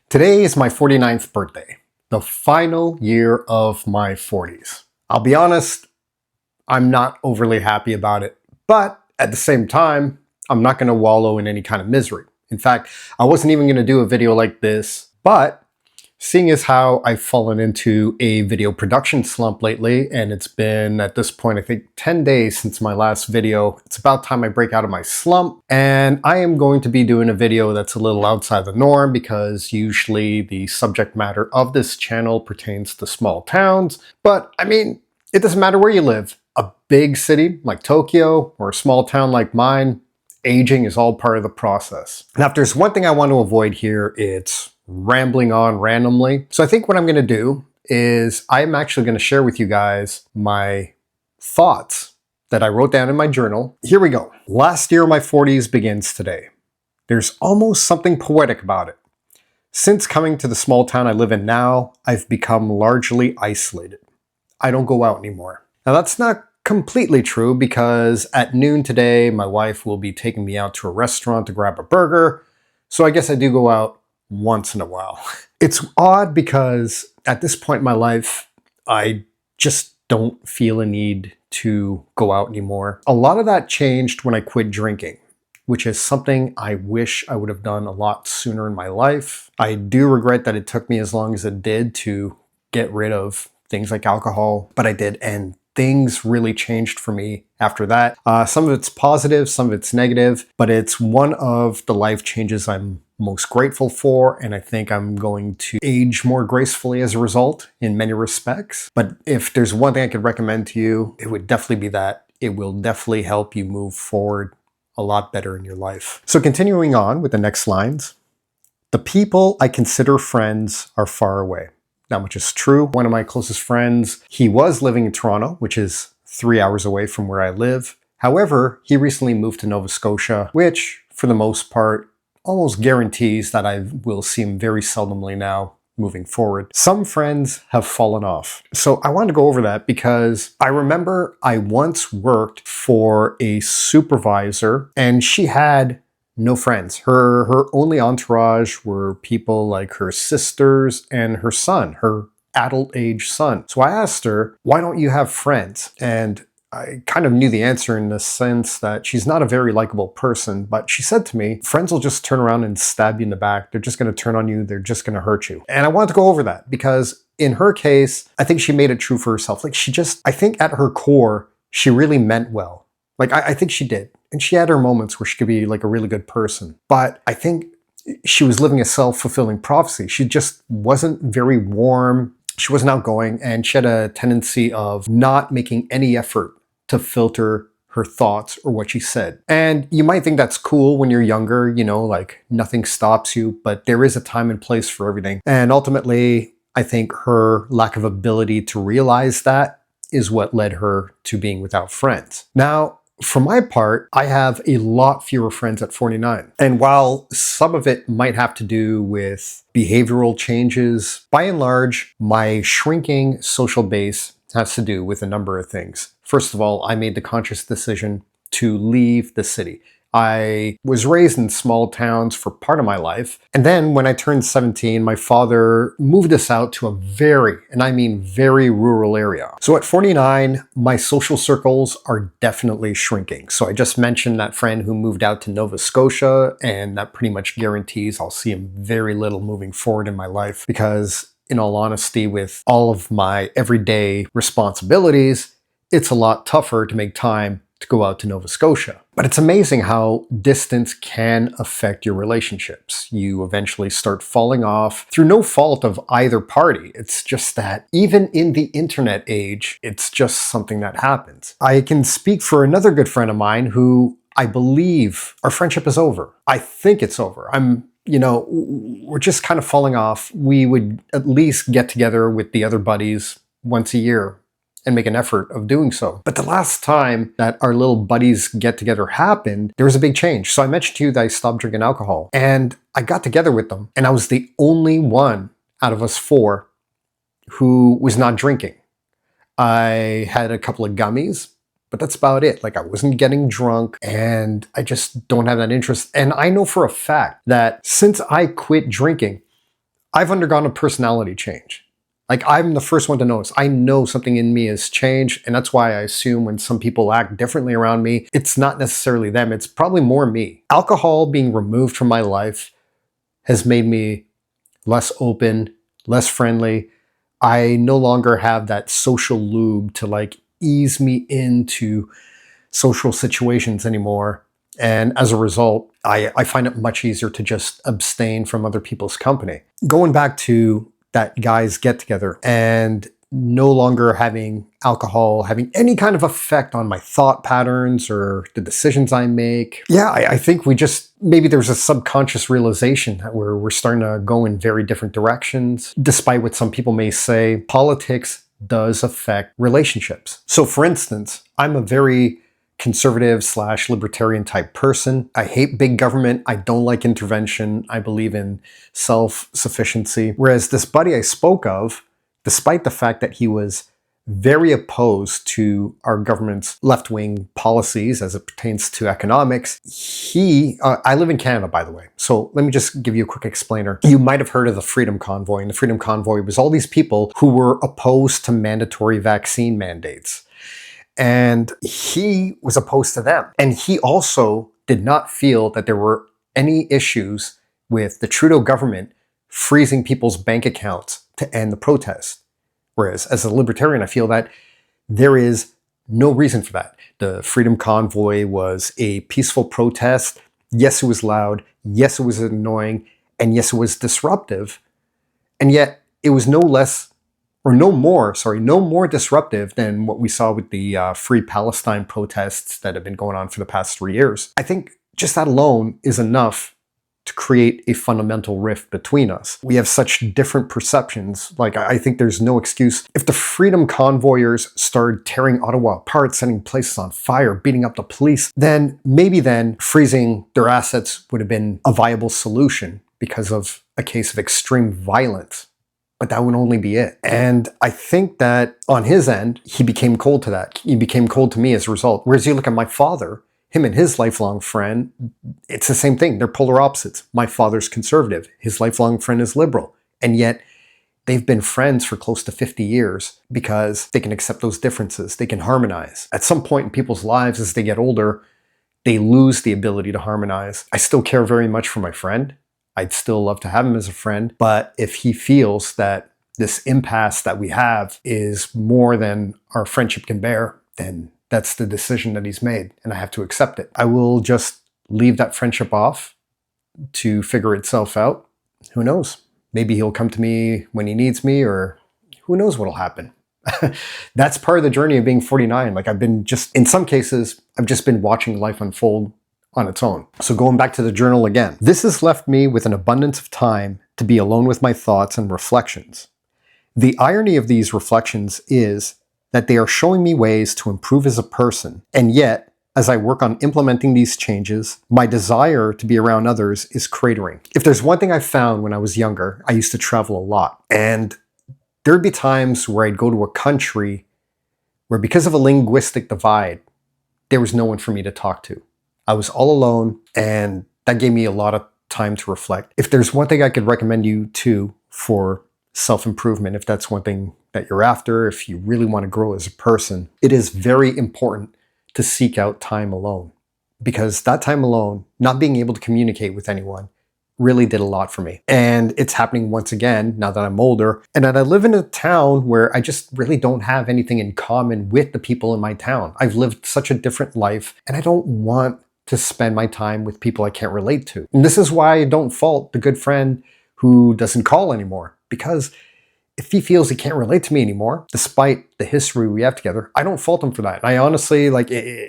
Today is my 49th birthday, the final year of my 40s. I'll be honest, I'm not overly happy about it, but at the same time, I'm not going to wallow in any kind of misery. In fact, I wasn't even going to do a video like this, but seeing as how I've fallen into a video production slump lately, and it's been at this point, I think 10 days since my last video, it's about time I break out of my slump. And I am going to be doing a video that's a little outside the norm because usually the subject matter of this channel pertains to small towns. But I mean, it doesn't matter where you live. A big city like Tokyo or a small town like mine, aging is all part of the process. Now, if there's one thing I want to avoid here, it's rambling on randomly. So I think what I'm going to do is I'm actually going to share with you guys my thoughts that I wrote down in my journal. Here we go. Last year of my 40s begins today. There's almost something poetic about it. Since coming to the small town I live in now, I've become largely isolated. I don't go out anymore. Now that's not completely true because at noon today, my wife will be taking me out to a restaurant to grab a burger. So I guess I do go out once in a while. It's odd because at this point in my life, I just don't feel a need to go out anymore. A lot of that changed when I quit drinking, which is something I wish I would have done a lot sooner in my life. I do regret that it took me as long as it did to get rid of things like alcohol, but I did, and things really changed for me after that. Some of it's positive, some of it's negative, but it's one of the life changes I'm most grateful for, and I think I'm going to age more gracefully as a result in many respects. But if there's one thing I could recommend to you, it would definitely be that. It will definitely help you move forward a lot better in your life. So continuing on with the next lines, the people I consider friends are far away. That much is true. One of my closest friends, he was living in Toronto, which is 3 hours away from where I live. However, he recently moved to Nova Scotia, which for the most part almost guarantees that I will see him very seldomly now moving forward. Some friends have fallen off. So I wanted to go over that because I remember I once worked for a supervisor and she had no friends. Her only entourage were people like her sisters and her son, her adult age son. So I asked her, why don't you have friends? And I kind of knew the answer in the sense that she's not a very likable person, but she said to me, friends will just turn around and stab you in the back. They're just going to turn on you. They're just going to hurt you. And I wanted to go over that because in her case, I think she made it true for herself. Like I think at her core, she really meant well. Like I think she did. And she had her moments where she could be like a really good person. But I think she was living a self-fulfilling prophecy. She just wasn't very warm. She wasn't outgoing. And she had a tendency of not making any effort to filter her thoughts or what she said. And you might think that's cool when you're younger, you know, like nothing stops you, but there is a time and place for everything. And ultimately, I think her lack of ability to realize that is what led her to being without friends. Now, for my part, I have a lot fewer friends at 49. And while some of it might have to do with behavioral changes, by and large, my shrinking social base has to do with a number of things. First of all, I made the conscious decision to leave the city. I was raised in small towns for part of my life. And then when I turned 17, my father moved us out to a very, and I mean very rural area. So at 49, my social circles are definitely shrinking. So I just mentioned that friend who moved out to Nova Scotia, and that pretty much guarantees I'll see him very little moving forward in my life because in all honesty, with all of my everyday responsibilities, it's a lot tougher to make time to go out to Nova Scotia. But it's amazing how distance can affect your relationships. You eventually start falling off through no fault of either party. It's just that even in the internet age, it's just something that happens. I can speak for another good friend of mine who I believe our friendship is over. I think it's over. We're just kind of falling off. We would at least get together with the other buddies once a year and make an effort of doing so. But the last time that our little buddies get together happened, there was a big change. So I mentioned to you that I stopped drinking alcohol and I got together with them and I was the only one out of us four who was not drinking. I had a couple of gummies, but that's about it. Like I wasn't getting drunk and I just don't have that interest. And I know for a fact that since I quit drinking, I've undergone a personality change. Like, I'm the first one to notice. I know something in me has changed, and that's why I assume when some people act differently around me, it's not necessarily them, it's probably more me. Alcohol being removed from my life has made me less open, less friendly. I no longer have that social lube to like ease me into social situations anymore. And as a result, I find it much easier to just abstain from other people's company. Going back to that guys get together and no longer having alcohol having any kind of effect on my thought patterns or the decisions I make. Yeah, I think we just, maybe there's a subconscious realization that we're starting to go in very different directions. Despite what some people may say, politics does affect relationships. So for instance, I'm a very conservative / libertarian type person. I hate big government. I don't like intervention. I believe in self-sufficiency. Whereas this buddy I spoke of, despite the fact that he was very opposed to our government's left-wing policies as it pertains to economics, I live in Canada, by the way, so let me just give you a quick explainer. You might have heard of the Freedom Convoy, and the Freedom Convoy was all these people who were opposed to mandatory vaccine mandates. And he was opposed to them. And he also did not feel that there were any issues with the Trudeau government freezing people's bank accounts to end the protest. Whereas as a libertarian, I feel that there is no reason for that. The Freedom Convoy was a peaceful protest. Yes, it was loud. Yes, it was annoying. And yes, it was disruptive. And yet it was no more disruptive than what we saw with the Free Palestine protests that have been going on for the past 3 years. I think just that alone is enough to create a fundamental rift between us. We have such different perceptions. Like, I think there's no excuse. If the Freedom Convoyers started tearing Ottawa apart, setting places on fire, beating up the police, then maybe freezing their assets would have been a viable solution because of a case of extreme violence. But that would only be it. And I think that on his end, he became cold to that. He became cold to me as a result. Whereas you look at my father, him and his lifelong friend, it's the same thing. They're polar opposites. My father's conservative. His lifelong friend is liberal. And yet they've been friends for close to 50 years because they can accept those differences. They can harmonize. At some point in people's lives as they get older, they lose the ability to harmonize. I still care very much for my friend. I'd still love to have him as a friend. But if he feels that this impasse that we have is more than our friendship can bear, then that's the decision that he's made, and I have to accept it. I will just leave that friendship off to figure itself out. Who knows? Maybe he'll come to me when he needs me, or who knows what'll happen. That's part of the journey of being 49. Like, in some cases, I've just been watching life unfold on its own. So going back to the journal again, this has left me with an abundance of time to be alone with my thoughts and reflections. The irony of these reflections is that they are showing me ways to improve as a person, and yet, as I work on implementing these changes, my desire to be around others is cratering. If there's one thing I found when I was younger, I used to travel a lot, and there'd be times where I'd go to a country where, because of a linguistic divide, there was no one for me to talk to. I was all alone, and that gave me a lot of time to reflect. If there's one thing I could recommend you to for self-improvement, if that's one thing that you're after, if you really want to grow as a person, it is very important to seek out time alone. Because that time alone, not being able to communicate with anyone, really did a lot for me. And it's happening once again now that I'm older, and that I live in a town where I just really don't have anything in common with the people in my town. I've lived such a different life, and I don't want to spend my time with people I can't relate to. And this is why I don't fault the good friend who doesn't call anymore, because if he feels he can't relate to me anymore, despite the history we have together, I don't fault him for that. I honestly,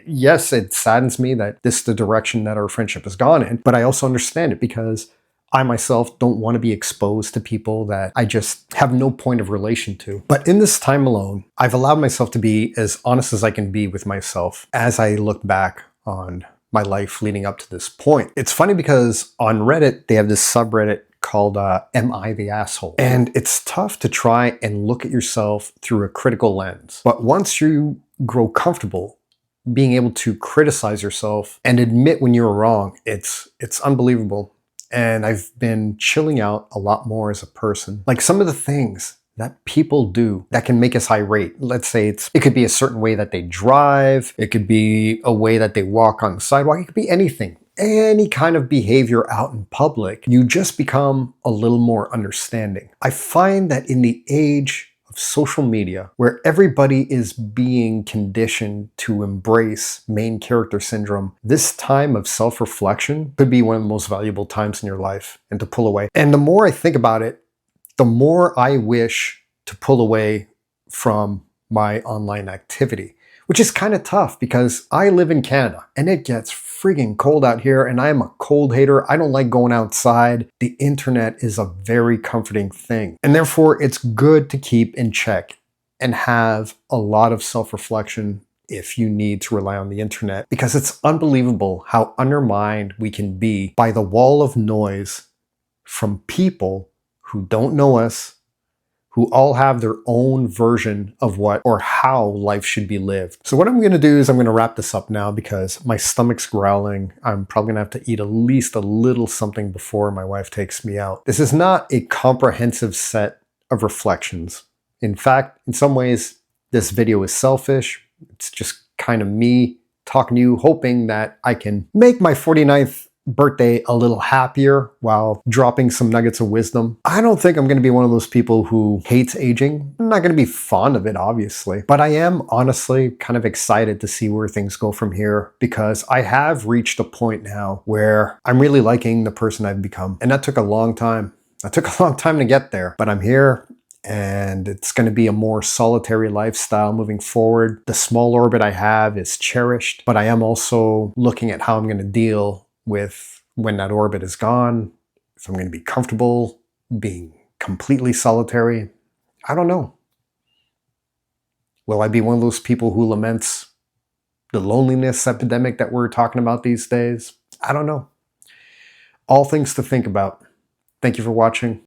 yes, it saddens me that this is the direction that our friendship has gone in, but I also understand it because I myself don't want to be exposed to people that I just have no point of relation to. But in this time alone, I've allowed myself to be as honest as I can be with myself as I look back on my life leading up to this point. It's funny because on Reddit, they have this subreddit called Am I the Asshole? And it's tough to try and look at yourself through a critical lens. But once you grow comfortable being able to criticize yourself and admit when you're wrong, it's unbelievable and I've been chilling out a lot more as a person. Like some of the things that people do that can make us irate. Let's say it could be a certain way that they drive, it could be a way that they walk on the sidewalk, it could be anything. Any kind of behavior out in public, you just become a little more understanding. I find that in the age of social media, where everybody is being conditioned to embrace main character syndrome, this time of self-reflection could be one of the most valuable times in your life, and to pull away. And the more I think about it, the more I wish to pull away from my online activity, which is kind of tough because I live in Canada and it gets friggin' cold out here and I'm a cold hater. I don't like going outside. The internet is a very comforting thing. And therefore it's good to keep in check and have a lot of self-reflection if you need to rely on the internet, because it's unbelievable how undermined we can be by the wall of noise from people who don't know us, who all have their own version of what or how life should be lived. So what I'm going to do is I'm going to wrap this up now because my stomach's growling. I'm probably going to have to eat at least a little something before my wife takes me out. This is not a comprehensive set of reflections. In fact, in some ways, this video is selfish. It's just kind of me talking to you, hoping that I can make my 49th birthday a little happier while dropping some nuggets of wisdom. I don't think I'm going to be one of those people who hates aging. I'm not going to be fond of it, obviously, but I am honestly kind of excited to see where things go from here, because I have reached a point now where I'm really liking the person I've become. And that took a long time. That took a long time to get there, but I'm here. And it's going to be a more solitary lifestyle moving forward. The small orbit I have is cherished, but I am also looking at how I'm going to deal with when that orbit is gone, if I'm going to be comfortable being completely solitary. I don't know. Will I be one of those people who laments the loneliness epidemic that we're talking about these days? I don't know. All things to think about. Thank you for watching.